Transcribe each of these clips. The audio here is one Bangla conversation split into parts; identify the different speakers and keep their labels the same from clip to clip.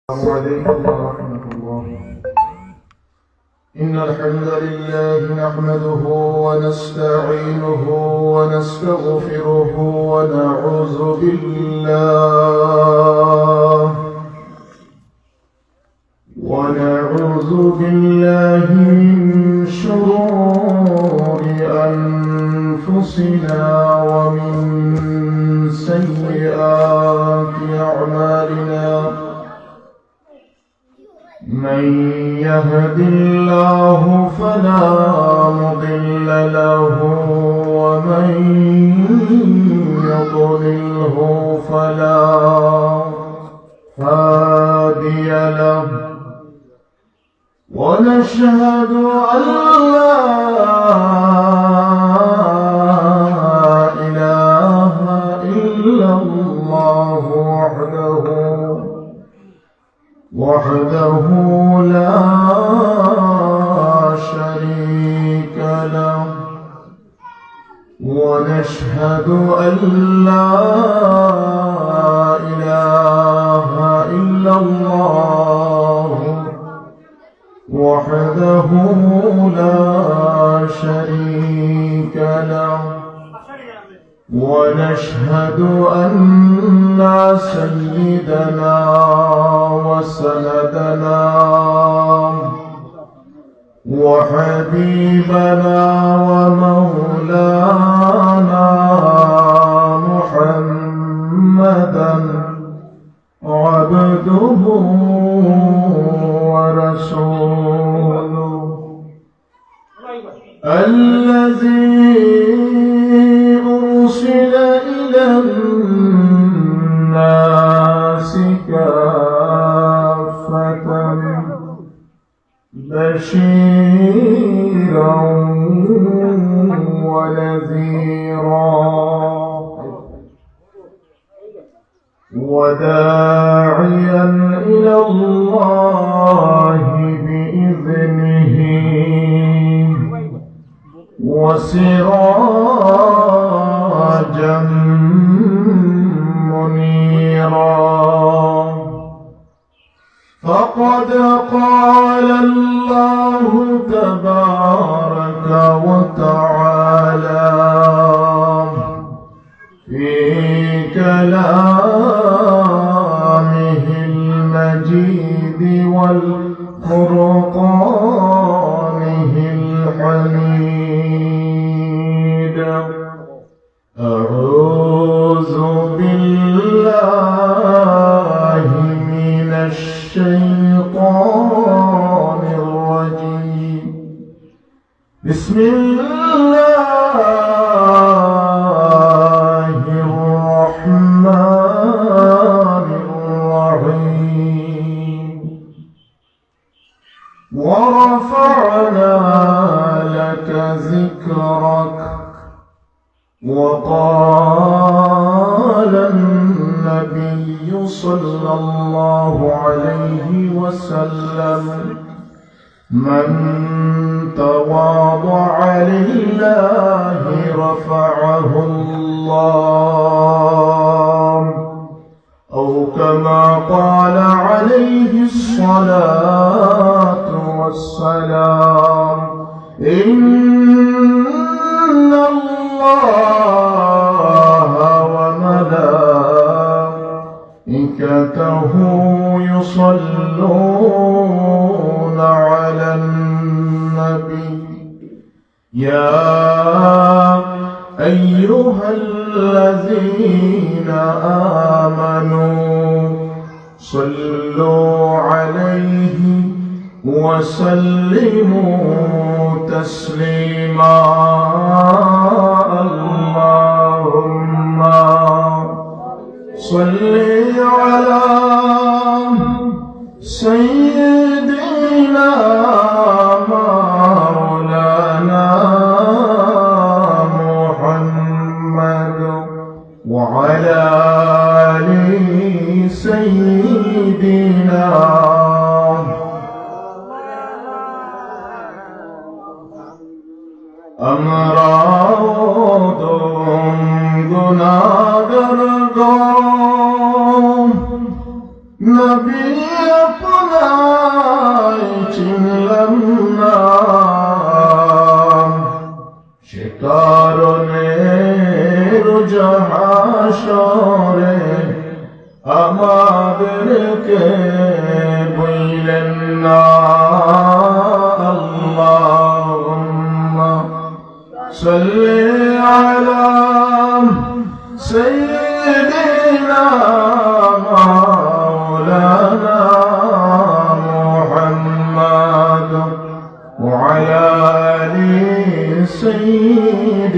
Speaker 1: السلام عليكم ورحمة الله. إن الحمد لله نحمده ونستعينه ونستغفره ونعوذ بالله من شرور أنفسنا ومن سيئات أعمالنا. من يهد الله فلا مضل له ومن يضلله فلا هادي له. ونشهد أن لا إله إلا الله وحده لا شريك له. ونشهد أن لا إله إلا الله وحده لا شريك له. ونشهد أن سيدنا وسندنا وحبيبنا ومولانا محمدا عبده ورسوله الذي أرسل إلى الناس كافة بشيرا ونذيرا وداعيا إلى الله بإذنه وسراجا منيرا. فقد قال الله تبارك وتعالى في كلامه المجيد والفرقانه الحميد. أعوذ بالله من الشيطان الرجيم. بسم الله الرحمن الرحيم. ورفعنا لك ذكرك. وقال النبي صلى الله عليه وسلم: من تواضع لله رفعه الله، أو كما قال عليه الصلاة والسلام. إن الله وملائكته يصلون على النبي يا أيها الذين آمنوا صلوا عليه وسلموا تسليما. اللهم صل على سيدنا مولانا محمد وعلى آل سيدنا. Emradum gunagargam Nabi আপনায় চিনলাম না, সে কারণে রোজ হাসরে আমাদেরকে বইলেন না। আল্লাহুম্মা সাল্লি আলা সাইয়্যিদিনা মাওলানা মুহাম্মাদ ওয়া আলা আলি সাইয়্যিদিনা।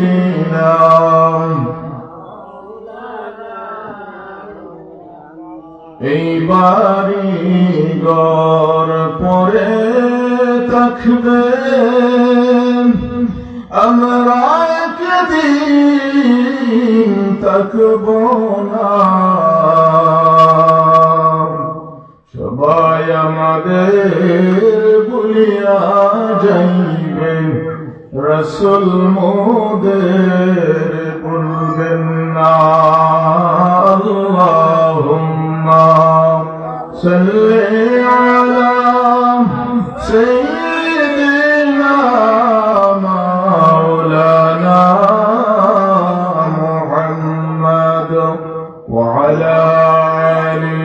Speaker 1: এই বাড়ি ঘর পরে থাকবে, আমরা একদিন থাকব না। সবাই আমাদের ভুলিয়া যাইবেন, রাসূল মোদের ভুলবেন না। আল্লাহুম্মা সাল্লি আলা সাইয়্যিদিনা মাওলানা মুহাম্মাদ ওয়া আলা আলি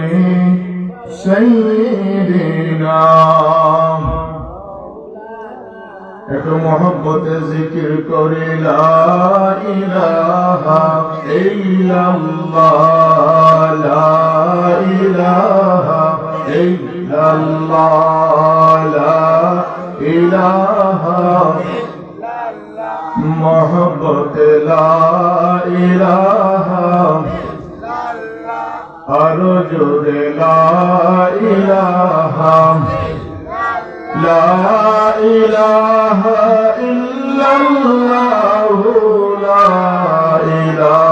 Speaker 1: সাইয়্যিদিনা। এক মহব্বতে জিকির করে লা ইলাহা ইল্লাল্লাহ, লা ইলাহা ইল্লাল্লাহ, লা ইলাহা মহব্বতে লা ইলাহা, আরো জোরে লা ইলাহা, লা ইলাহা ইল্লাল্লাহ, লা ইলাহা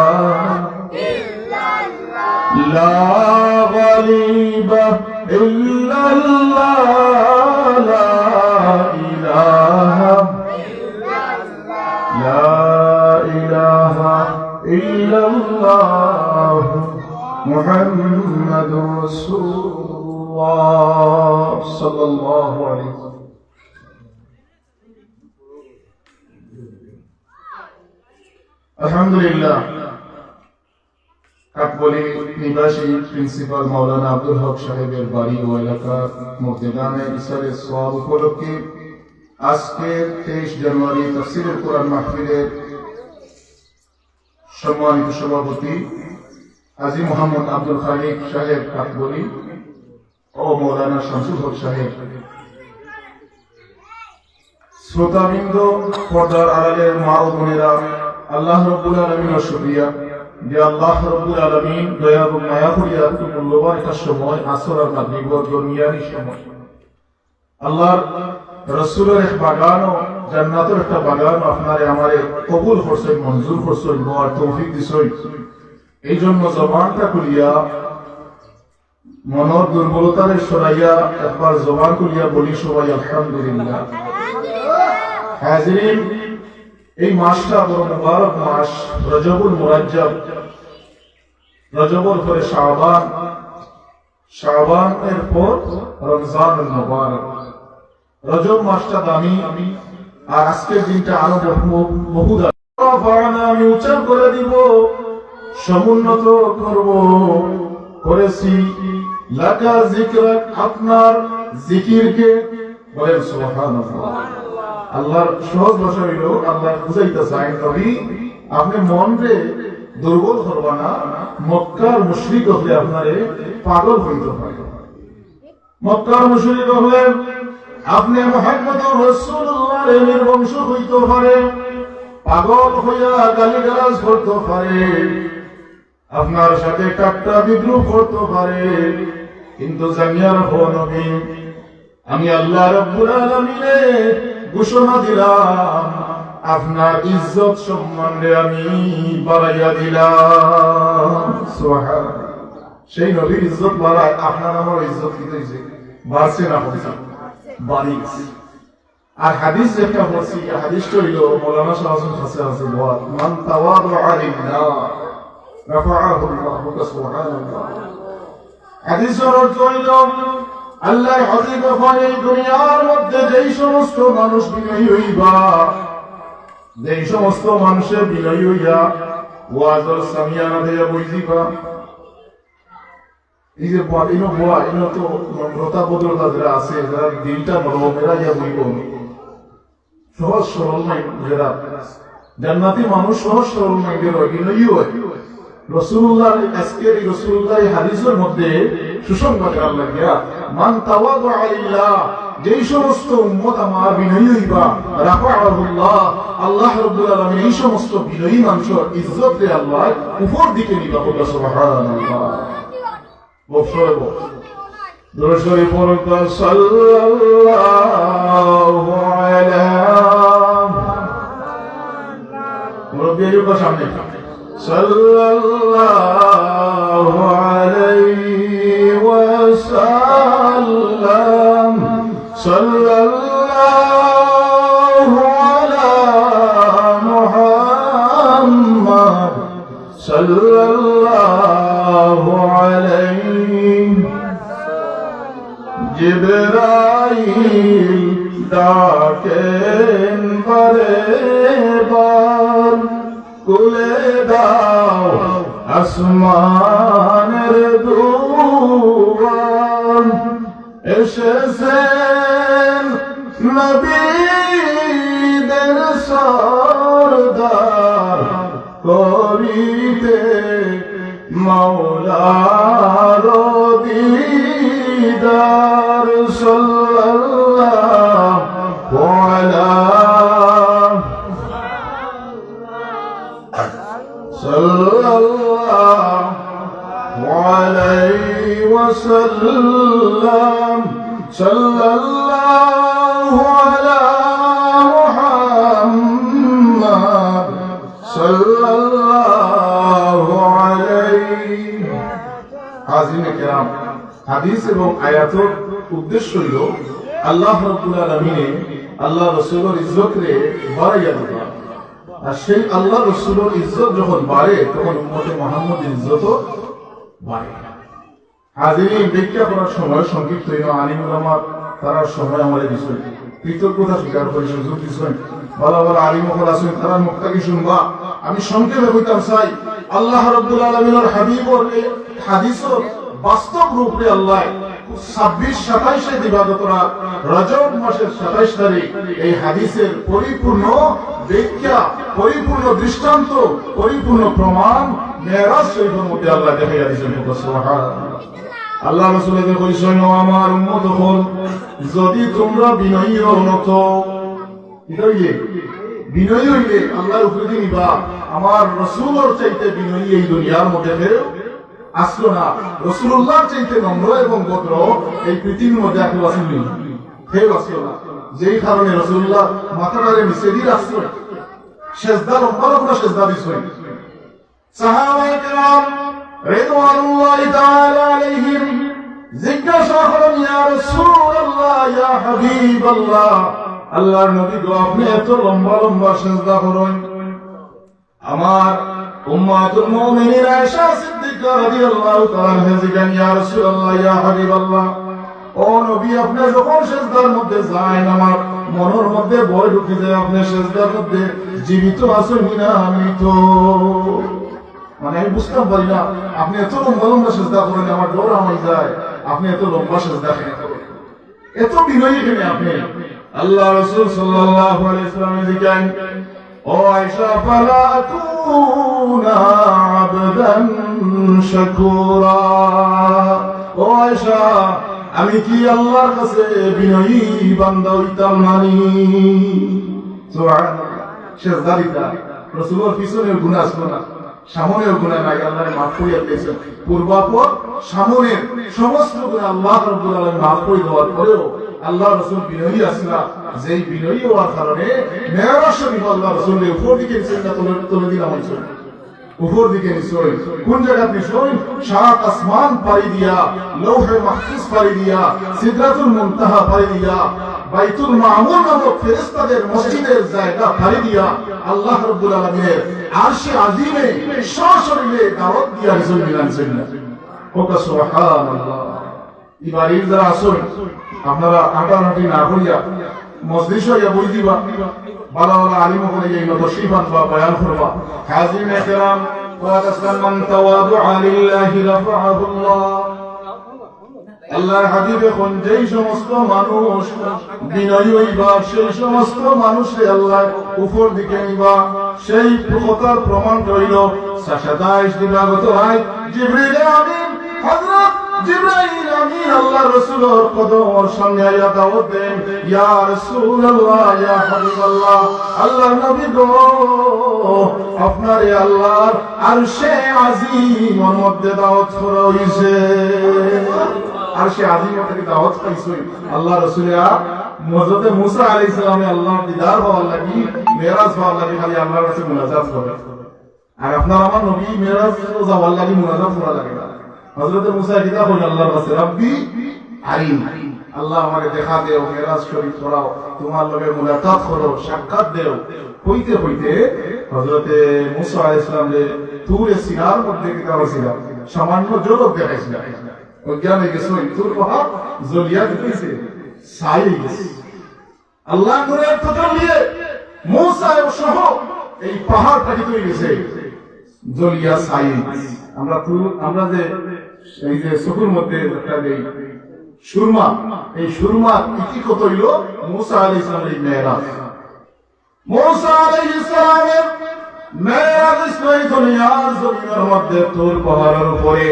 Speaker 1: ইল্লাল্লাহ, লা গালিবা ইল্লাল্লাহ, লা ইলাহা ইল্লাল্লাহ, লা ইলাহা ইল্লাল্লাহ মুহাম্মাদুর রাসূলুল্লাহ সাল্লাল্লাহু আলাইহি ওয়াসাল্লাম। আলহামদুলিল্লাহ, কাকবলি নিবাসী প্রিন্সিপাল মাওলানা আব্দুল হক সাহেবের বাড়ি ও এলাকার মর্যাদানে ইসারে সওয়াব উপলক্ষে আজকে 23 জানুয়ারি তাফসীরুল কোরআন মাহফিলের সম্মানিত সভাপতি হাজী মোহাম্মদ আব্দুল খালিক সাহেব কাকবলি ও মৌলানা শামসুল হক সাহেব, শ্রোতাবৃন্দ, পর্দার আড়ালের মা ও বোনেরা, আল্লাহ রাব্বুল আলামিনের শুকরিয়া যে আল্লাহ রাব্বুল আলামিন দয়া এবং মায়া করিয়া এত মূল্যবান একটা সময়, আসর আর মাগরিব দরমিয়ানি সময়, আল্লাহর রাসূলের এক বাগান ও জান্নাতের একটা বাগান আপনারে আমারে কবুল করছেন, মঞ্জুর করছেন, বলার তৌফিক দিছেন। এই জন্য জবানটা খুলিয়া মনের দুর্বলতারে সরাইয়া একবার জবান খুলিয়া বলি সবাই আলহামদুলিল্লাহ। হাজিরিন, এই মাসটা বড় মুবারক মাস, রজবুল মুরাজ্জাব। রজবুল পরে শাবান, শাবানের পর রমজানুল মুবারক। রজব মাসটা দামি, আর আজকের দিনটা আরো বহু দামি। আমি উচ্চারণ করে দিব, সমুন্নত করব, করেছি লাকা যিকরাক, আপনার জিকিরকে। বলেন সুবহানাল্লাহ। আল্লাহর সহজ ভাষা হইল, আল্লাহ বুঝাইতে চাই নবী আপনি মন রে দুর্বল করবা না। মক্কার মুশরিক হলে আপনারে পাগল হইতে পারে। মক্কার মুশরিক হলে আপনি মুহাম্মদুর রাসূলুল্লাহর নির্বংশ হইতে পারে, পাগল হইয়া গালিগালাজ করতে পারে, আপনার সাথে ঠাট্টা বিদ্রুপ করতে পারে। কিন্তু জানিয়া রাখো নবী, আমি আল্লাহ রাব্বুল আলামিনে ঘোষণা দিলাম, আপনার ইজ্জত সম্মানে আমি বাড়াইয়া দিলাম। সুবহানাল্লাহ। সেই নবীর ইজ্জত বাড়ায়, আপনার আমার ইজ্জত কি হইছে? বাড়ছে না কমছে? বাড়িছে। আর হাদিস যেটা বলছি, হাদিসটা হইল মাওলানা শাহজাহান কাছে আছে, বল মান তাওয়াদা লিল্লাহ রাফাআহু আল্লাহু। সুবহানাল্লাহ। হাদিসের অর্থ হইল আল্লাহ হাবিব হয় এই দুনিয়ার মধ্যে যেই সমস্ত মানুষ বিনয়ী হইবা, যেই সমস্ত মানুষের বিনয়ী হইয়া ওয়াজর সামিয়ানা দিয়া বুঝিবা, এই যে ইনো বোয়া ইনো তো নম্রতা ভদ্রতা যারা আছে, যারা দিলটা নরম, এরা ইয়া বুঝব সহজ সরল মাইন্ড, যারা জান্নাতি মানুষ সহজ সরল মাইন্ডের হয়, বিনয়ী হয়। রাসূলুল্লাহর আজকের এই রাসূলুল্লাহর হাদিসের মধ্যে সুসংবাদ আল্লাহ দিয়া মান তাওয়াদা লিল্লাহ, যেই সমস্ত উম্মত আমার বিনয়ী হইবা, রাফাআহুল্লাহ, আল্লাহ রাব্বুল আলামিন এই সমস্ত বিনয়ী মানুষের ইজ্জত দিয়ে আল্লাহ উপর দিকে নিবা। বলা সুবহানাল্লাহ। বফরব দরশরি পড়তা সাল্লাল্লাহু আলাইহি রব্বির সামনে সাল্লাল্লাহু আলাইহি ওয়াসাল্লাম সাল্লাল্লাহু আলা মুহাম্মাদ সাল্লাল্লাহু আলাইহি। জিবরাইল ডাকেন বারে বার, খুলে দাও আসমানের দুয়ার, এসেছেন নবীদের সরদার, করিতে মাওলার দিদার। সাল্লাল্লাহু আলা সাল্লাল্লাহু আলাইহি ওয়াসাল্লাম সাল্লাল্লাহু আলা মুহাম্মাদ সাল্লাল্লাহু আলাইহি। হাজিরিন কিরাম, হাদিস এবং আয়াতের উদ্দেশ্য হইল আল্লাহ রাব্বুল আলামিনে আল্লাহ রাসূলের ইজ্জতকে বাড়াইয়া দেওয়া। আর সেই আল্লাহ রাসূলের ইজ্জত যখন বাড়ে তখন উম্মতে মুহাম্মদের ইজ্জতও বাড়ে। হাজিরিন, ব্যাখ্যা করার সময় সংক্ষিপ্ত হইল, আলিম উলামা তারা সময় আমাদের বিষয় কৃতজ্ঞতা স্বীকার করে সুযোগ দিচ্ছেন, ভালো ভালো আলিম ওখানে আছেন, তারা মুক্তাকি শুনবা। আমি সংক্ষেপে বলতাম চাই, আল্লাহ রাব্বুল আলামিনের হাবিবর এই হাদিসের বাস্তব রূপে আল্লাহ 26-27 দিবাগতরা রজব মাসের 27 তারিখ এই হাদিসের পরিপূর্ণ ব্যাখ্যা, পরিপূর্ণ দৃষ্টান্ত, পরিপূর্ণ প্রমাণ মেরাজ শরীফের মধ্যে আল্লাহ দেখাইয়া দিয়েছেন। সুবহানাল্লাহ। আল্লাহ রাসূলের কইছেন, আমার উম্মত হল যদি তোমরা বিনয়ী হও নত, বিনয়ী হইলে আল্লাহর উপরে নিবা। আমার রাসূলের চাইতে বিনয়ী এই দুনিয়ার মধ্যে কেউ আসলো না। রাসূলুল্লাহর চাইতে নম্র এবং ভদ্র এই পৃথিবীর মধ্যে কেউ আসেননি, কেউ আসলো না। যেই কারণে রাসূলুল্লাহ মাথাটারে নিচে দিয়ে আসলো, সেজদা লম্বা লম্বা সেজদা দিছেন। সাহাবায়ে কেরাম রিদওয়ানুল্লাহি তাআলা আলাইহিম জিজ্ঞাসা করেন, ইয়া রাসূলুল্লাহ, ইয়া হাবিবাল্লাহ, আল্লাহর নবী গো, আপনি এত লম্বা লম্বা সেজদা করেন, আমার উম্মাতুল মুমিনিন আয়েশা সিদ্দিকা রাদিয়াল্লাহু তাআলা আনহা জিজ্ঞাসা, ইয়া রাসূলুল্লাহ, ইয়া হাবিবাল্লাহ, ও নবী, আপনি যখন সেজদার মধ্যে যান আমার মনের মধ্যে ভয় ঢুকে যায়, আপনি সেজদার মধ্যে জীবিত আছেন কিনা মৃত, মানে আমি বুঝতে পারি না। আপনি এত লম্বা লম্বা সেজদা করেন, আমার ডর হয়ে যায়, আপনি এত লম্বা সেজদা কেন করেন, এত বিনয়ী কেন আপনি? আল্লাহ রাসূল সাল্লাল্লাহু আলাইহি ওয়াসাল্লাম জিজ্ঞাসা, ও আয়েশা, ফালা আকুনা আবদান শাকুরা, ও আয়েশা, আমি কি আল্লাহর কাছে বিনয়ী বান্দা হইতাম নানি? সুবহানাল্লাহ। সেজদা দিতা রাসূলের পিছনের গুনাহ ছিল না, সামনের গুনাহ নাই, আল্লাহ মাফ করিয়া দিয়েছেন। পূর্বাপর সামনের সমস্ত গুনাহ আল্লাহ রাব্বুল আলামিন মাফ করে দেওয়ার পরেও আল্লাহ রাসূল বিনয়ী আসলা, যেই বিনয়ী হওয়ার কারণে মেরাজ শরীফ আল্লাহ রাসূলের উপর দিকে তুলে দিলাম হয়েছে, উপর দিকে নিশ্চয়। কোন জায়গা নিশ্চয়? সাত আসমান পাড়ি দিয়া, লৌহে মাহফুজ পাড়ি দিয়া, সিদরাতুল মুনতাহা পাড়ি দিয়া, বাইতুল মামুর নামক ফেরেশতাদের মসজিদের জায়গা পাড়ি দিয়া আল্লাহ রাব্বুল আলামিনের আরশে আজিমে সশরীরে দাওয়াত দিয়া রাসূল মিলান ছিলেন। ওকা সুবহানাল্লাহ। এই বাড়ির যারা আসুন আপনারা আটানাটি না করিয়া মজলিস হইয়া বই দিবা, ভালো ভালো আলিম করে গিয়ে তশরিফ আনবা, বয়ান করবা। হাজিরিন ইকরাম ওয়া তাসলামান তাওয়াদুআ লিল্লাহি রাফাআহুল্লাহ। আল্লাহর হাবিবে কোন যেই সমস্ত মানুষ বিনয়ী হইবা সেই সমস্ত মানুষে আল্লাহ উপর দিকে নিবা। সেই কথার প্রমাণ রইল 27 দিবাগত হয় জিবরিল আমিন হযরত জিবরাইল আমিন আল্লাহ রাসূলের কদমের সামনে আয়া দাওয়াত দেন, ইয়া রাসূলুল্লাহ ইয়া হাবিবাল্লাহ, আল্লাহর নবী গো আপনারে আল্লাহর আরশে আজিমের মধ্যে দাওয়াত করা হইছে। আরশে আজিমের থেকে দাওয়াত পাইছই। আল্লাহ রাসূলেরা হযরত মুসা আলাইহিস সালামে আল্লাহর দিদার হওয়ার লাগি মেরাজ হওয়ার লাগি খালি আল্লাহর কাছে মুনাজাত করে। আর আপনার আমার নবী মেরাজ যাওয়ার লাগি মুনাজাত করা লাগে না। হযরত মুসা কিতা কইল আল্লাহর কাছে, রব্বি আরিন, আল্লাহ আমাকে দেখা দেও, মেরাজ শরীফ করাও, তোমার লগে মুলাকাত করো, সাক্ষাৎ দেও। হইতে হইতে হযরত মুসা আলাইহিস সালামে তুরে সিনার মধ্যে কিতা হইছিল, সামান্য জলক দেখাইছিল। অজ্ঞান হয়ে গেছে, তুর পাহাড় জ্বলিয়া গেছে, ছাই গেছে। আল্লাহ নূরের তাজাল্লিয়ে মুসা সহ এই পাহাড়টা কি হয়ে গেছে, জ্বলিয়া ছাই। আমরা যে এই যে চকুর মধ্যে একটা দেই সুরমা, এই সুরমার ইতি কত হইল মুসা আলাইহিস সালামের মেরাজ। মুসা আলাইহিস সালামের মেরাজ ইসরাইল দুনিয়ার জমিনের মধ্যে তুর পাহাড়ের উপরে।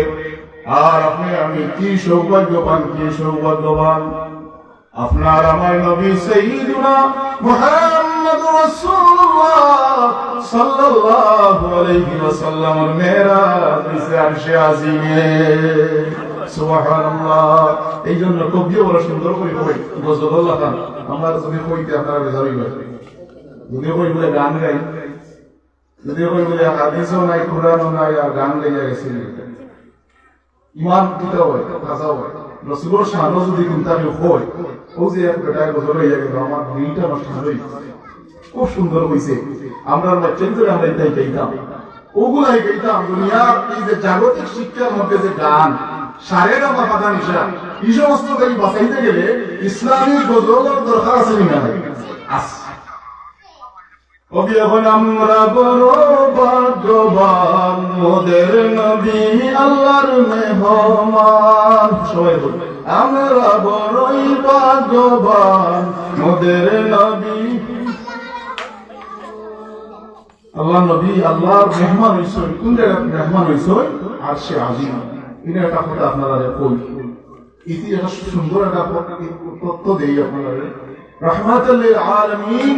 Speaker 1: আর আপনি আমি কি সৌভাগ্যবান, কি সৌভাগ্যবান, আপনার আমার নবী সাইয়্যিদুনা মুহাম্মদুর রাসূলুল্লাহ সাল্লাল্লাহু আলাইহি ওয়াসাল্লামের মেরাজ হইছে আরশে আজিমে। সুবহানাল্লাহ। এই জন্য কবিও বড় সুন্দর করে কই গজলুল্লাহ খান, আমরা যদি কইতে আপনারা বেজার হইবেন, যদি কই বলে গান গাই, যদি কই বলে হাদিসও নাই, কুরআনও নাই, আর গান গাইয়া গেছি, ইমান দিতে হয়, কাজা হয়। রসুলের শান যদি কিন্তু হয়, ও যে এক বেটায় গজল হইয়া গেল, আমার দিনটা নষ্ট হই, খুব সুন্দর হইছে। আমরা বাচ্চাদের আমরা এটাই গাইতাম, ওগুলাই গাইতাম। দুনিয়ার এই যে জাগতিক শিক্ষার মধ্যে যে গান সারে গামা পাতা নিশা, এই সমস্ত গাই বাঁচাইতে গেলে ইসলামী গজলের দরকার আছে কিনা? আছে। কবি এখন আমরা বড় ভাগ্যবান, মোদের নবী আল্লাহর মেহমান। সবাই বল, আমরা বড়ই ভাগ্যবান, মোদের নবী আল্লাহর নবী আল্লাহর মেহমান হইছই। কোন জায়গায় মেহমান হইছই? আরশে আজিম। এটা একটা কথা আপনারা কই, ইতি একটা সুন্দর একটা তত্ত্ব দেই আপনারা। রাহমাতুল লিল আলামিন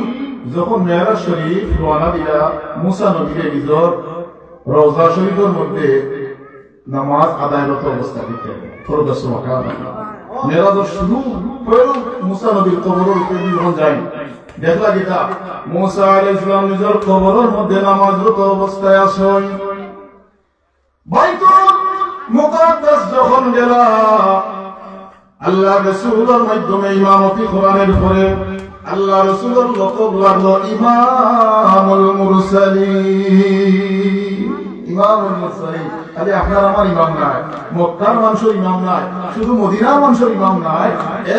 Speaker 1: যখন মেরাজ শরীফ রওনা দিয়া মুসা নবীকে নিজর রওজা শরীফের মধ্যে নামাজ আদায়রত অবস্থা দিতে ফরজ ওয়াকাত মেরাজ শুরু হইল, মুসা নবীর কবরের উপরে যখন যাই, দেখলা গিতা মুসা আলাইহিস সালাম নিজর কবরের মধ্যে নামাজরত অবস্থায় আছেন। বাইতুল মুকাদ্দাস যখন গেলা, আল্লাহ রাসূলের মাধ্যমে ইমামতি কোরআনের পরে আল্লাহ রাসূলের লকব লাগলো ইমামুল মুরসালিন। ইমামুল মুরসালিন খালি আপনার আমার ইমাম নাই, মক্কার মানুষের ইমাম নাই, শুধু মদিনার মানুষের ইমাম নাই,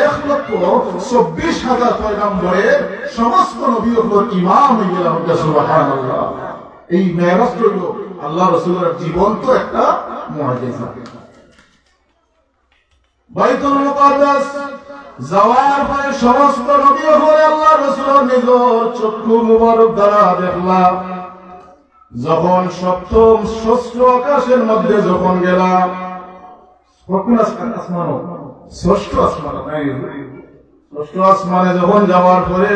Speaker 1: 1,24,000 পয়গম্বরের সমস্ত নবীর উপর ইমাম হয়ে গেল। সুবহানাল্লাহ। এই মেরাজ হইল আল্লাহ রাসূলের জীবন্ত একটা মুআজিজা। বাইতুল মুকাদ্দাস যাওয়ার পরে সমস্ত নবী হয়ে আল্লাহ রাসূলের নিজের চক্ষু মুবারক দ্বারা দেখলাম। যখন সপ্তম ষষ্ঠ আকাশের মধ্যে যখন গেলাম, ষষ্ঠ আসমানে যখন যাওয়ার পরে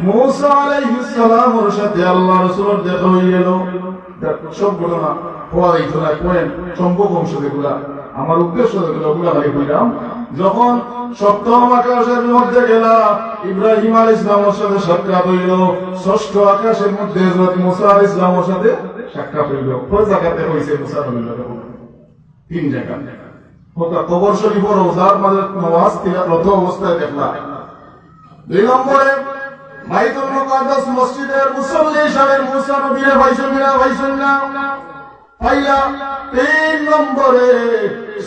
Speaker 1: মুসা আলাইহিস সালামের সাথে আল্লাহ রাসূলের দেখা হয়ে গেল। সবগুলো না হওয়া যাইত না, কোয়েন চম্পক অংশ যেগুলা আমার উদ্দেশ্য যেগুলো ওগুলা ভাই কইলাম। যখন সপ্তম আকাশের মধ্যে গেলা, ইব্রাহিম আলাইহিস সালামের সাথে সাক্ষাৎ হইল। ষষ্ঠ আকাশের মধ্যে হযরত মুসা আলাইহিস সালামের সাথে সাক্ষাৎ হইল। কোন জায়গাতে হইছে মুসা নবীর সাথে? 3 জায়গা। ওটা কবর শরীফের রওজার মাঝে নামাজ তিলাওয়াত অবস্থায় দেখলা। 2 নম্বরে বাইতুল মুকাদ্দাস মসজিদের মুসল্লি হিসেবে মুসা নবীর ভাইসুন্না পাইলা। 3 নম্বরে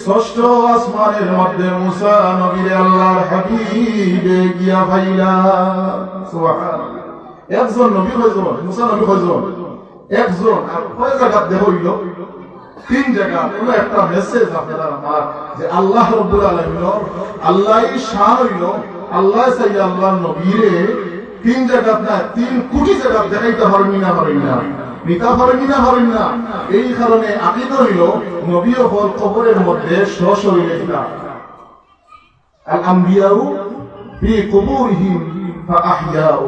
Speaker 1: ষষ্ঠ আসমানের মধ্যে মুসা নবীর আল্লাহর হাবিবে গিয়া ভাইলা। সুবহানাল্লাহ। একজন নবী হইজন, মুসা নবী হইজন একজন, আর কয় জায়গা দেহ হইল? 3 জায়গা। কোন একটা মেসেজ আপনারা আমার যে আল্লাহ রাব্বুল আলামিন আল্লাহই শান হইল, আল্লাহ চাই আল্লাহর নবীরে 3 জায়গা না 3 কোটি জায়গা দেখাইতে পারবি না, নিতা পারবি না। এই কারণে আকীদা হইল নবী হল কবরের মধ্যে সশরীরে থাকা। আল আম্বিয়াউ ফি কুবুরিহিম ফাআহয়াউ,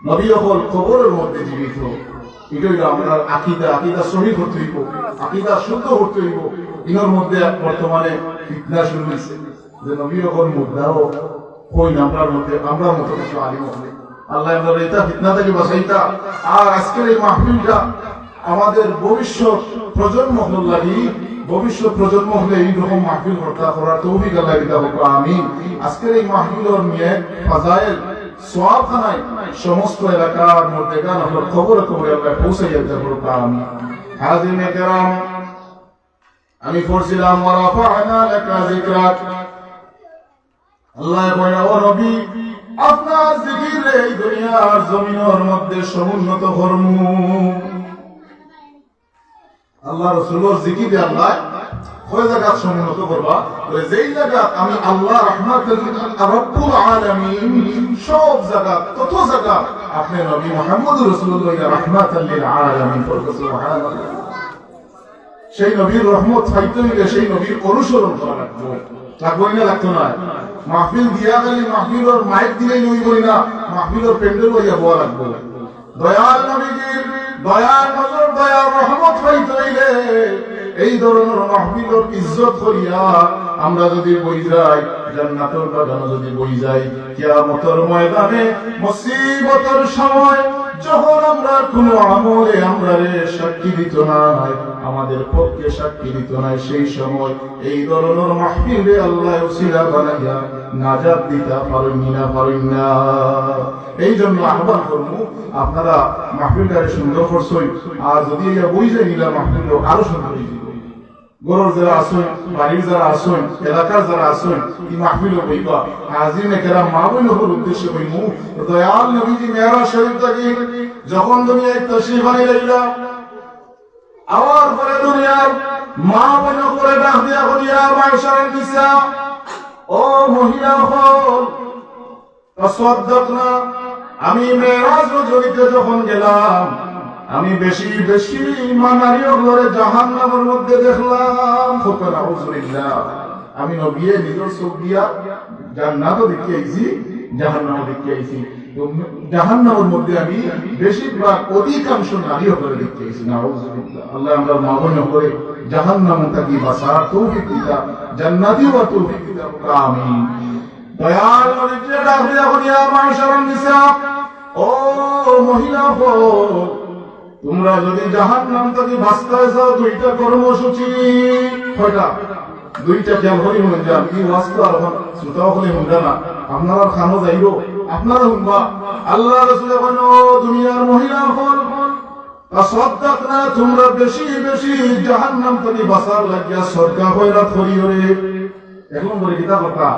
Speaker 1: নবী হল কবরের মধ্যে জীবিত। এটাই আমরা আকীদা সহি করতে হইব, আকীদা শুদ্ধ করতে হইব। ইনার মধ্যে বর্তমানে ফিতনা শুরু হয়েছে যে নবী হল মুর্দাও কই আমরার মধ্যে, আমরা মতো কিছু আলিম হলে আল্লাহ আমাদের এটা ফিতনা থেকে বাঁচাইতা। আর আজকের এই মাহফিলটা আমাদের ভবিষ্যৎ প্রজন্ম হল লাগি, ভবিষ্যৎ প্রজন্ম হলে এইরকম মাহফিল করার তৌফিক আল্লাহ দিতে হোক, আমিন। আজকের এই মাহফিলের নিয়ে ফাজাইল সওয়াবখানায় সমস্ত এলাকার মধ্যে গান হল খবরে আল্লাহ পৌঁছাইয়া দিতে হোক, আমিন। হাজিরিনে কেরাম, আমি পড়ছিলাম ওয়া রাফা'না লাকা যিকরাক। আল্লাহ কইরা ও নবী আপনার জিকির এই দুনিয়ার জমিনের মধ্যে সমুন্নত করমু। আল্লাহ রাসূলের জিকির আল্লাহ কয় জায়গা সমুন্নত করবা? যেই জায়গা আমি আল্লাহ রাহমাতুল রব্বুল আলামিন সব জায়গা তত জায়গা আপনি নবী মুহাম্মদ রাসূলুল্লাহ রাহমাতুল লিল আলামিন। সুবহানাল্লাহ। সেই নবীর রহমত পাইতে হইলে সেই নবীর অনুসরণ করা লাগবে, লাগবে না? লাগতো না? মাহফিল দিয়া গেলে মাহফিলের মাইক দিলেই নইবই না, মাহফিলের প্যান্ডেল হইয়া বলা লাগবে। দয়াল নবীজির দয়ার নজর, দয়ার রহমত পাইতে হইলে এই ধরনের মাহফিলের ইজ্জত করিয়া আমরা যদি বই যাই, জান্নাতের বাগানে যদি বই যাই, কিয়ামতের ময়দানে মুসিবতের সময় যখন আমরা কোনো আমলে আমরা সাক্ষী দিত নাই, আমাদের পক্ষে সাক্ষী দিত নাই, সেই সময় এই ধরনের মাহফিলে আল্লাহ ওসিলা বানাইয়া নাজাত দিতে পারেন না। এই জন্য আহ্বান করবো আপনারা মাহফিলটারে সুন্দর করছই, আর যদি বই যাই নিলাম মাহফিল আরো সুন্দর হয়ে যাবে। গরুর যারা আসুন, বাড়ির যারা আসুন, এলাকার যারা আসুন, এই মাহফিল বইবা হাজিরিনে কেরাম মা বোনদের উদ্দেশ্যে বইমু। দয়াল নবীজি মেরাজ শরীফ থেকে যখন দুনিয়ায় তাশরীফ আনিলা, আওয়ার পরে দুনিয়ার মা বোন করে ডাক দিয়া করিয়া মাশাআল নিসা, ও মহিলা হল তাসাদ্দাকনা। আমি মেরাজ রজনীতে যখন গেলাম, আমি বেশি বেশি মানারিও ঘরে জাহান্নামের মধ্যে দেখলাম। আউযুবিল্লাহ। আমি নবী নিজের চোখ দিয়া জান্নাতও দেখে আইছি, জাহান্নামও দেখে আইছি। জাহান্নামের মধ্যে আমি বেশিরভাগ অধিকাংশ নারীও ঘরে দেখে আইছি। আউযুবিল্লাহ। আল্লাহ আমরা মা বোন করে জাহান্নাম থেকে বাঁচার তৌফিক দিতা, জান্নাতীয় তৌফিক দিতা, আমিন। দয়াল নবীকে ডাক দিয়া করিয়া মাশাআল নিসা, ও মহিলা হো, তোমরা যদি জাহান্নাম থেকে বাঁচতে চাও, 2টা কর্মসূচি। কয়টা? 2টা। খেয়াল করি মনে যান, কি ওয়াস্ত আর শ্রোতাও হলে শুনবে না, আপনারা খানো যাইব, আপনারা শুনবা। আল্লাহ রাসূল বলেন, ও দুনিয়ার মহিলা হল তাসাদ্দাকনা, তোমরা বেশি বেশি জাহান্নাম থেকে বাঁচার লাগিয়া সদকা খয়রাত করিও রে। এখন বলে কিতা কথা?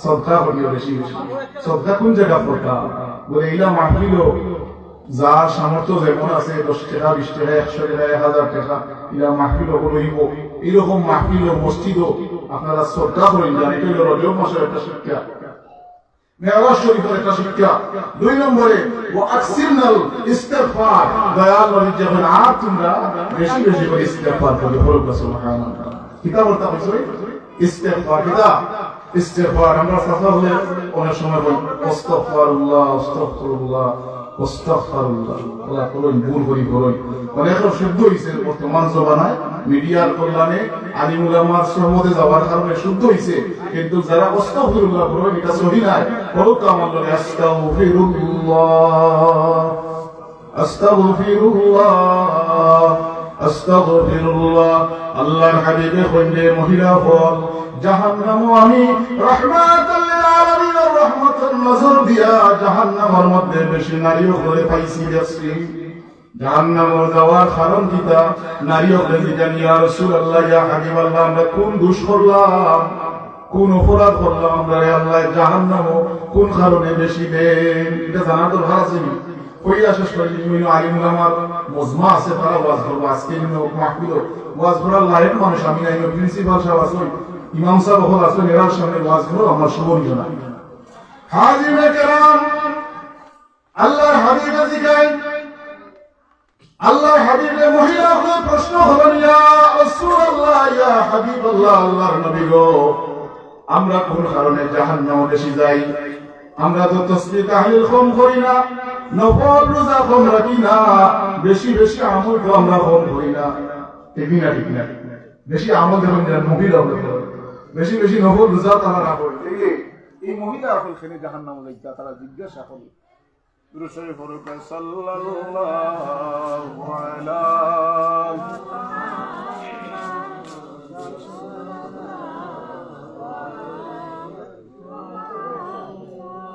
Speaker 1: সদকা করিও বেশি বেশি। সদকা কোন জায়গা করতা? বলে ইলা মাহফিল যার সামর্থ্য যেমন আছে, 10 টাকা 20 টাকা 100 টাকা 1000 টাকা, ইলা মাহফিল হইব। এরকম মাহফিল মসজিদও আপনারা শ্রদ্ধা করেন, জানেন এটা হলো রজব মাসের একটা শিক্ষা, মেরাজ শরীফের একটা শিক্ষা। 2 নম্বরে ওয়া আকসিরনাল ইস্তিগফার। দয়াল নবী যখন আর তোমরা বেশি বেশি করে ইস্তিগফার করবে, বলবা সুবহানাল্লাহ। কিতাব বলতে হইছে ইস্তিগফার। কিতাব ইস্তিগফার আমরা সাফা হলে অনেক সময় বলি আস্তাগফিরুল্লাহ, আস্তাগফিরুল্লাহ, আস্তাগফিরুল্লাহ। আল্লাহ কোন ভুল করি বলই অনেক শুদ্ধ হইছে বর্তমান জমানায়, মিডিয়ার কল্যাণে আলিম উলামার সহমতে যাওয়ার কারণে শুদ্ধ হইছে, কিন্তু যারা আস্তাগফিরুল্লাহ বলেন এটা সহি নাই। বলো তো আমার বলে আস্তাগফিরুল্লাহ, আস্তাগফিরুল্লাহ, আস্তাগফিরুল্লাহ। আল্লাহর হাবিবে কইলে মহিলা হল জাহান্নাম আমি রাহমাতুল লিল আলামিন, রহমতের নজর দিয়া জাহান্নামের মধ্যে বেশি নারীও করে পাইছি দেখছি। জাহান্নামে যাওয়ার কারণ কিতা? নারী হলে জিজ্ঞাসা, ইয়া রাসূলুল্লাহ, ইয়া হাবিবাল্লাহ, আমরা কোন দোষ করলাম, কোন অপরাধ করলাম আমরা রে আল্লাহ জাহান্নামে কোন কারণে বেশি দেন? এটা জানার দরকার আছে নি? কইয়া শেষ করে বিভিন্ন আলিমুল আমার মজমা আছে, তারা ওয়াজ করবো। আজকে মাহফিল ওয়াজ করার লায়ক মানুষ আমি নাই, প্রিন্সিপাল সাহেব আছেন, ইমাম সাহেব হল আছেন, এরার সামনে ওয়াজ করো আমার শোভনীয় না। হাজিরে কেরাম, আল্লাহর হাবিবে জিগায়, আল্লাহর হাবিবে মহিলা হয়ে প্রশ্ন হলো, ইয়া রাসূলুল্লাহ, ইয়া হাবিবাল্লাহ, আল্লাহর নবী গো, আমরা কোন কারণে জাহান্নামে বেশি যাই? আমরা তো তাসবিহ তাহলিল কম করি না, নফল রোজা কম রাখি না, বেশি বেশি আমল তো আমরা কম করি না, ঠিক না? ঠিক না? বেশি আমল যখন মহিলা হবে, বেশি বেশি নফল রোজা তারা না করে, এই মহিলা এখন খেলে জাহান্নামে যাইতা, তারা জিজ্ঞাসা করে দুরূদ শরীফ পড়ে, সাল্লাল্লাহু আলা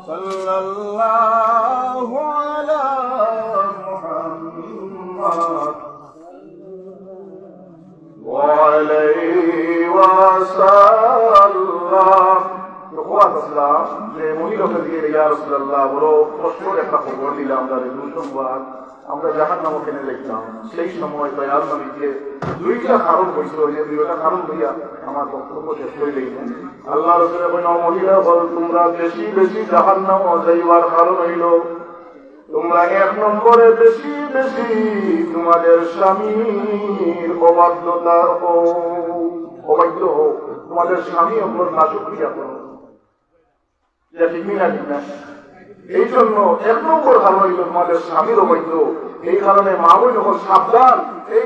Speaker 1: সাল্লাল্লাহু আলা মুহাম্মাদ ওয়া আলাইহি ওয়াসাল্লাম। যে মহিলাকে দিয়ে ইয়া রাসূলুল্লাহ বড় কষ্টের একটা খবর দিলাম, আমরা জাহান্নামে কেনে দেখলাম। সেই সময় দয়াল নবীকে দুইটা কারণ হয়েছিল, যে দুইটা কারণ হইয়া আমার বক্তব্য শেষ করে দিলেন। আল্লাহ রাসূলের কোন মহিলা বল, তোমরা বেশি বেশি জাহান্নামে যাইবার কারণ হইল তোমরা এক নম্বরে বেশি বেশি তোমাদের স্বামীর অবাধ্যতা অবাধ্য হোক, তোমাদের স্বামী ওপর নাশুকরিয়া করো। এই জন্য এক নম্বর কারণ হইল তোমাদের স্বামীর অবৈধ। এই কারণে মা বোন যখন সাবধান, এই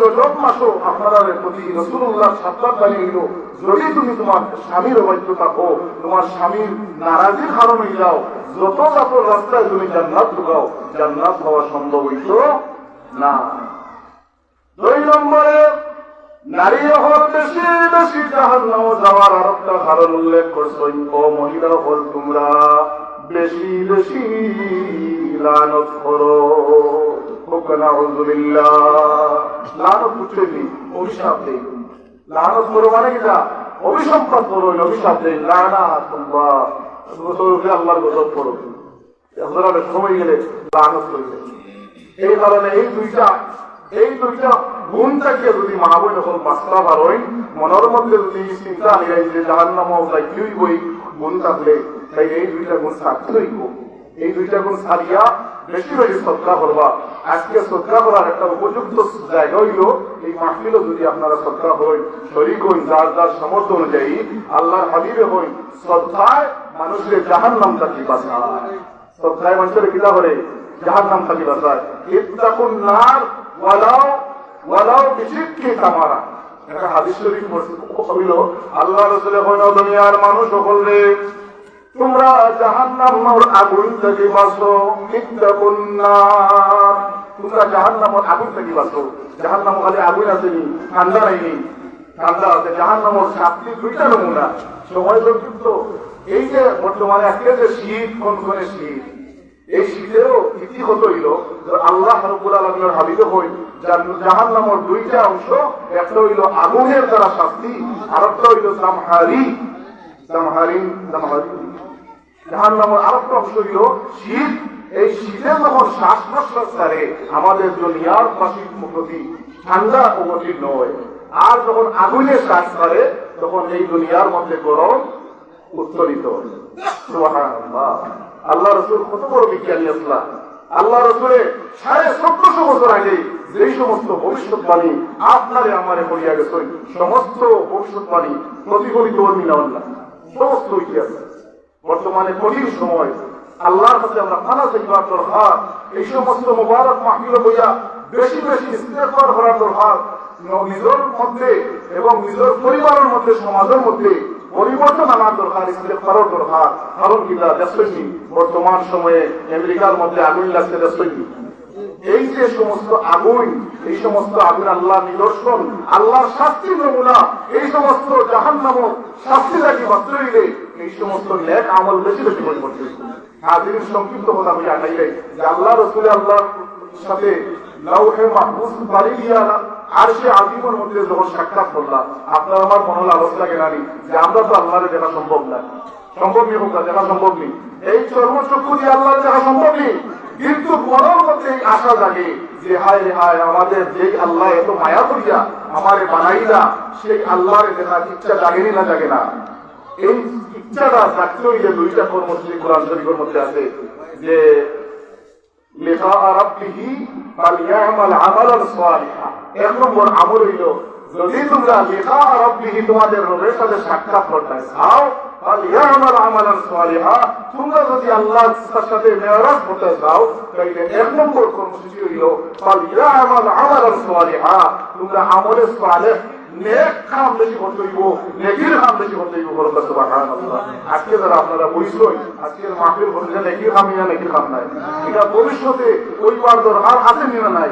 Speaker 1: রজব মাসও আপনারা প্রতি রাসূলুল্লাহ সাবধান বানিয়ে হইল, যদি তুমি তোমার স্বামীর অবৈধ থাকো, তোমার স্বামীর নারাজির কারণে যাও, যত যত রাস্তায় তুমি জান্নাত ঢুকাও, জান্নাত হওয়া সম্ভব হইত না। দুই নম্বরে নারী হল বেশি বেশি জাহান্নামে যাওয়ার আর একটা কারণ উল্লেখ করছেন, ও মহিলা হল তোমরা বেশি বেশি লানত করো। নাউযুবিল্লাহ, লানত বুঝছেন, অভিশাপ দেই। লানত করো মানে কি? অভিসম্পাদ করো, অভিশাপ দেই। লানাতুল্লাহ, আল্লাহর গজব করো, সময় গেলে লানত করবে। এই কারণে এই দুইটা গুণটাকে যদি মা বোন যখন বাঁচতে পারোই, মনের মধ্যে যদি চিন্তা নিয়ে যে জাহান্নামে যাইতেই বই গুণ থাকলে, তাই এই দুইটা গুণ থাকতেই হোক। এই দুইটা গুণ ছাড়িয়া বেশি বেশি সদকা করবা। আজকে সদকা করার একটা উপযুক্ত জায়গা হইল এই মাহফিলও যদি আপনারা সদকা হই, শরীক হই, যার যার সামর্থ্য অনুযায়ী আল্লাহর হাবিবে হই। শ্রদ্ধায় মানুষের জাহান্নাম থাকি বাঁচায়, শ্রদ্ধায় মানুষের কিতা করে জাহান্নাম থাকি বাঁচায়। ইত্তাকুন নার ওয়ালাও ওয়ালাও বিশিক্কি তামারা, একটা হাদিস শরীফ হইল, আল্লাহ রাসূল কইল, দুনিয়ার মানুষ সকলে তোমরা জাহান্নামের আগুন থেকে বাঁচো। ইত্তাকুন নার, তোমরা জাহান্নামের আগুন থেকে বাঁচো। জাহান্নামে খালি আগুন আসেনি, ঠান্ডা নেই, ঠান্ডা আছে। জাহান্নামের শাস্তি দুইটা নমুনা, সময় সংক্ষিপ্ত। এই যে বর্তমানে একটা যে শীত, কনকনে শীত, এই শীতেরও ইতিহাস হইল আল্লাহ রাব্বুল আলামিনের হাবিবে হই জাহান্নামের দুইটা অংশ, একটা হইল আগুনের দ্বারা শাস্তি, আর একটা হইল জামহারি। জাহান্নামের আরেকটা অংশ হইল শীত। এই শীতের যখন শ্বাস প্রশ্বাস ছাড়ে আমাদের দুনিয়ার বাসীর প্রতি ঠান্ডা অবতীর নয়, আর যখন আগুনের শ্বাস ছাড়ে তখন এই দুনিয়ার মধ্যে গরম উত্তরিত। সুবহানাল্লাহ, আল্লাহ রাসূল কত বড় বিজ্ঞানী আসলাম। আল্লাহ রাসূলের 1450 বছর আগে যেই সমস্ত ভবিষ্যৎবাণী আপনারে আমারে বলিয়া গেছেন, সমস্ত ভবিষ্যৎবাণী প্রতিফলিত মিলাওয়াল্লাহ, সমস্ত ইতিহাস। বর্তমানে কঠিন সময়, আল্লাহর কাছে আমরা খানা চাইবার দরকার। এই সমস্ত মুবারক মাহফিল হইয়া বেশি বেশি ইস্তেগফার করার দরকার। নিজের মধ্যে এবং নিজের পরিবারের মধ্যে, সমাজের মধ্যে পরিবর্তন আনার দরকার, ইস্তেগফারের দরকার। কারণ কিনা দেখছেন বর্তমান সময়ে আমেরিকার মধ্যে আগুন লাগছে, দেখছেন এই যে সমস্ত আগুন, এই সমস্ত আগুন আল্লাহর নিদর্শন, আল্লাহর শাস্তির নমুনা। এই সমস্ত জাহান্নামের শাস্তি লাগি বাঁচতে হইলে এই সমস্ত নেক আমল বেশি বেশি পরিবর্তন। হাজির সংক্ষিপ্ত কথা আমি আনাইলে যে আল্লাহ রাসূল সাথে লাউহে মাহফুজ পারি দিয়া আরশে আজিমের মধ্যে যখন সাক্ষাৎ করলাম, আপনার আমার মনে লালস লাগে না যে আমরা তো আল্লাহরে দেখা সম্ভব না, সম্ভব নেই হোক না, দেখা সম্ভব নেই, এই চর্মচক্ষু দিয়ে আল্লাহ দেখা সম্ভব নেই, কিন্তু মনের মধ্যে আশা জাগে যে হায় রে হায়, আমাদের যেই আল্লাহ এত মায়া করিয়া আমারে বানাইলা, সেই আল্লাহর দেখার ইচ্ছা জাগেনি না জাগে না? এই ইচ্ছাটা জাগতে হইলে দুইটা কর্মসূচি কোরআন শরীফের মধ্যে আছে যে লিকা রাব্বিহি ফালইয়ামাল আমালান সালিহা। এক নম্বর আমল হইল, যদি তোমরা লিকা রাব্বিহি তোমাদের রবের সাথে সাক্ষাৎ করতে চাও, ফালইয়ামাল আমালান সালিহা, তোমরা যদি আল্লাহর সাথে মেরাজ করতে চাও, তাহলে এক নম্বর কর্মসূচি হইল ফালইয়ামাল আমালান সালিহা, তোমরা আমলে সালেহ নেক কাম বেশি করতে হইব, নেকির কাম বেশি করতে হইব। সুবহানাল্লাহ। আজকে যারা আপনারা বইছই, আজকের মাহফিল বলতে নেকির কাম না, নেকির কাম নাই, এটা ভবিষ্যতে ওইবার দরকার আছে না নাই?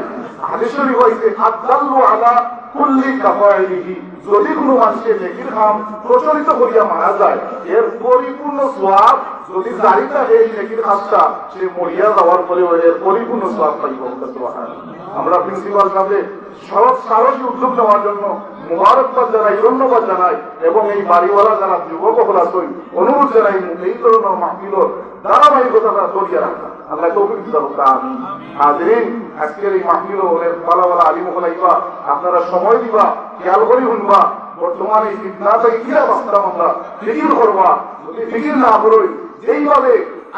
Speaker 1: হাদিস শরীফ হইছে আদাল্লু আলা কুল্লি কাফাইলিহি, যদি কোনো মানুষের নেকির কাম প্রচলিত করিয়া মারা যায়, এর পরিপূর্ণ সওয়াব যদি জারি থাকে এই নেকির কাজটা, সে মরিয়া যাওয়ার পরে এর পরিপূর্ণ সওয়াব পাইব। সুবহানাল্লাহ। আমরা প্রিন্সিপাল সাহেব সব সাহসী উদ্যোগ নেওয়ার জন্য মুবারকবাদ জানাই, ধন্যবাদ জানাই, এবং এই বাড়িওয়ালা যারা যুবক আছেন অনুরোধ জানাই এই ধরনের মাহফিলের ধারাবাহিকতা চলিয়ে রাখা। আল্লাহ তৌফিক দান করুন। হাজিরিন, আজকের এই মাহফিল অনেক ভালো ভালো আলিম হলাইবা, আপনারা সময় দিবা, খেয়াল করি শুনবা, বর্তমানে এই ফিতনা থেকে কিরা বাঁচতাম আমরা, ফিকির করবা। যদি ফিকির না করই, যেইভাবে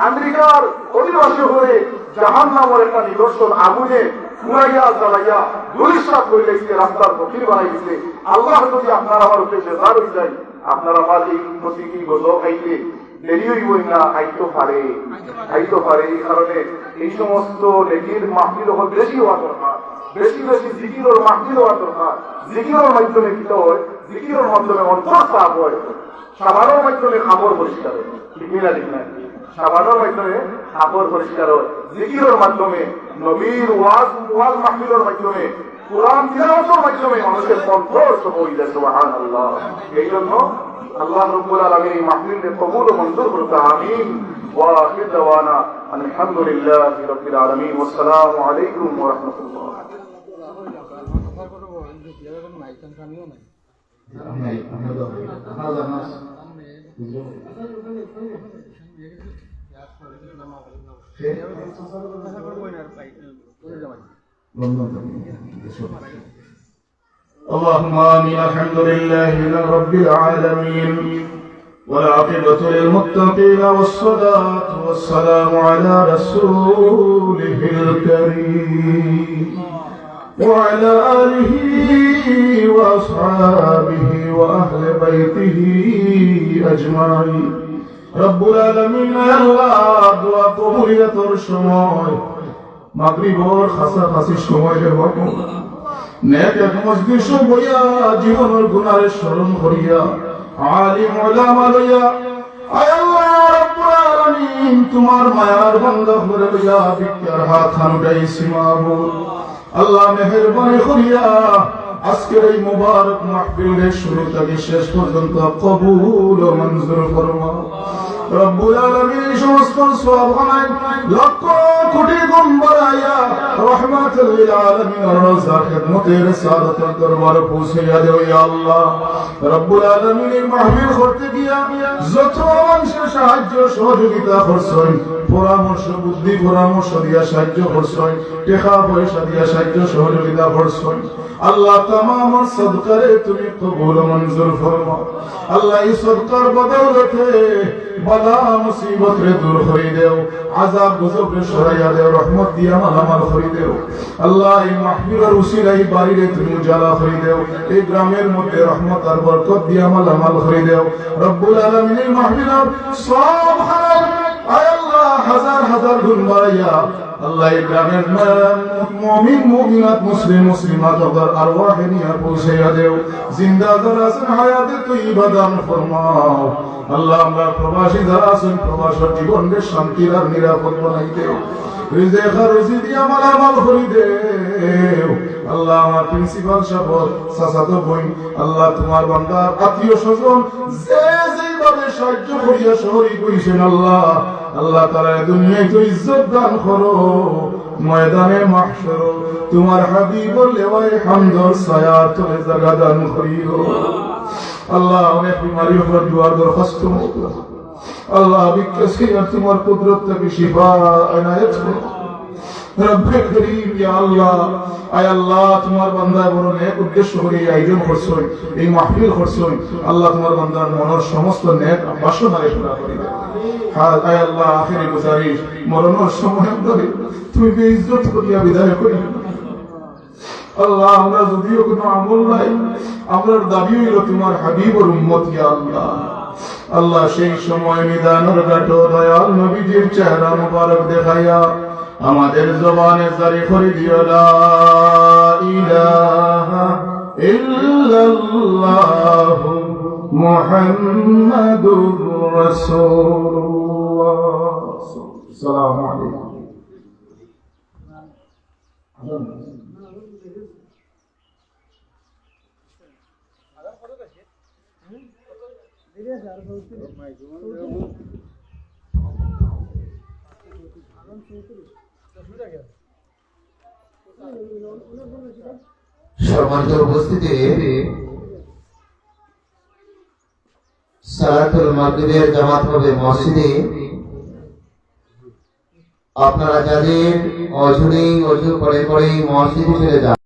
Speaker 1: আমেরিকার অধিবাসী হয়ে জাহান নামের একটা নিদর্শন আগুনে পুরাইয়া জ্বালাইয়া দুরিশ্বাস হয়ে লেগেছে, রাস্তার ফকির বানাই দিচ্ছে, আল্লাহ যদি আপনার আমার উপরে বেজার হয়ে যায়, আপনার আমার এই প্রতীকী গজব খাইতে দেরি হইবই না, আইতো পারে। এই কারণে এই সমস্ত নেকির মাহফিল বেশি হওয়া দরকার, বেশি বেশি জিকিরের মাহফিল হওয়া দরকার। জিকিরের মাধ্যমে কি হয়? জিকিরের মাধ্যমে অন্তর সাফ হয়, সাবানের মাধ্যমে খাবার পরিষ্কার হয়, ঠিক না? ঠিক না? সাবানের মাধ্যমে খাবার পরিষ্কার হয়, জিকিরের মাধ্যমে, নবীর ওয়াজ মাহফিলের মাধ্যমে, কোরআন তিলাওয়াতের মাধ্যমে মানুষের অন্তর সব হয়ে যায়। সুবহানাল্লাহ। এই জন্য আল্লাহ রাব্বুল আলামিন এই মাহফিলকে কবুল ও মঞ্জুর করুন। আমিন। ওয়া আখির দাওয়ানা আলহামদুলিল্লাহি রাব্বিল আলামিন। ওয়াসসালামু আলাইকুম ওয়া রাহমাতুল্লাহ। اللهم آمين. الحمد لله رب العالمين، والعاقبة للمتقين، والصلاة والسلام على رسوله الكريم وعلى آله وأصحابه وأهل بيته أجمعين. رب العالمين আল্লাহ দোয়া কবুলিয়তের সময় মাগরিবের খাসা সময়ের মতো নেক এক মজলিস বইয়া জীবনের গুনাহ স্মরণ করিয়া আলিম উলামা লইয়া আয় আল্লাহ রব্বুল আলামিন তোমার মায়ার বান্দা হয়ে লইয়া বিকার হাত হানুটাইছি মাবুদ। আল্লাহ মেহেরবানি করিয়া আজকের এই মুবারক মাহফিলের শুরু থেকে শেষ পর্যন্ত কবুল ও মঞ্জুর ফরমাও। রব্বুল আলামিন সমস্ত সওয়াব বানাই লক্ষ কোটি গুণ বাড়াইয়া রহমাতুল লিল আলামিন রওজার খিদমতের সাদতের দরবারে পৌঁছাইয়া দেও ইয়া আল্লাহ। রব্বুল আলামিন এই মাহফিল করতে গিয়া যত মানুষের সাহায্য সহযোগিতা করছেন, পরামর্শ বুদ্ধি পরামর্শ দিয়া সাহায্য করছেন, টাকা পয়সা দিয়া সাহায্য সহযোগিতা করছেন, আল্লাহ তামাম সদকারে তুমি কবুল ও মঞ্জুর ফরমাও। আল্লাহ এই সদকার বদৌলতে বালা মুসিবত রে দূর করে দেও, আযাব গজব রে সরাইয়া দেও, রহমত দিয়া মালামাল করে দেও। আল্লাহ এই মাহফিলের উসিলায় বাড়িরে তুমি উজালা করে দেও, এই গ্রামের মধ্যে রহমত আর বরকত দিয়া মালামাল করে দেও। রব্বুল আলামিন এই মাহফিলের সব হারাম আয় আল্লাহ হাজার হাজার গুণ বাড়াইয়া আল্লাহ এই গ্রামের মুমিন মুমিনাত মুসলিম মুসলিমাত ওদের আরওয়াহে নিয়ে পৌঁছাইয়া দেও। জিন্দা যারা আছেন হায়াতে তৈয়বা দান ফরমাও। আল্লাহ আমরা প্রবাসী যারা আছেন প্রবাসের জীবনকে শান্তির আর নিরাপদ বানাই দেও। রিজিক আর রুজি দিয়া মালামাল করে দেও। আল্লাহ আমার প্রিন্সিপাল সাহেব চাচাতো বোন আল্লাহ তোমার বান্দার আত্মীয় স্বজন যে যেভাবে সাহায্য করিয়া শহরে কইছেন আল্লাহ, আল্লাহ তাআলা দুনিয়ায় তো ইজ্জত দান করো। ময়দানে মাহশর তোমার হাবিবর লেওয়ায়ে হামদর ছায়া তলে জায়গা দান করিও। আল্লাহ অনেক বিমারি উপর দুয়ার দরখাস্ত আল্লাহ বিকাশে তোমার কুদরত থেকে শিফা এনায়েত করো। রব্বে করিম ইয়া আল্লাহ, আয় আল্লাহ তোমার বান্দা বড় নেক উদ্দেশ্য করে আয়োজন করছই, এই মাহফিল করছই। আল্লাহ তোমার বান্দার মনের সমস্ত নেক বাসনারে পুরা করে দাও। আয় আল্লাহ আখিরি গুজারিশ মরণের সময় ধরে তুমি বেইজ্জত করিয়া বিদায় করি। আল্লাহ আমরা যদিও কোনো আমল নাই, আমরার দাবি হইল তোমার হাবিবর উম্মত ইয়া আল্লাহ। আল্লাহ সেই সময় নিদানের ঘাটো দয়াল নবীজির চেহারা মুবারক দেখাইয়া আমাদের জবানে জারি করে দিও লা ইলাহা ইল্লাল্লাহু মুহাম্মাদুর রাসূলুল্লাহ। আসসালামু আলাইকুম।
Speaker 2: সম্মানিত উপস্থিতি, সালাতুল মাগরিবের জামাত হবে মসজিদে। আপনারা যাদের অজু নেই, অজু করে মসজিদে চলে যান।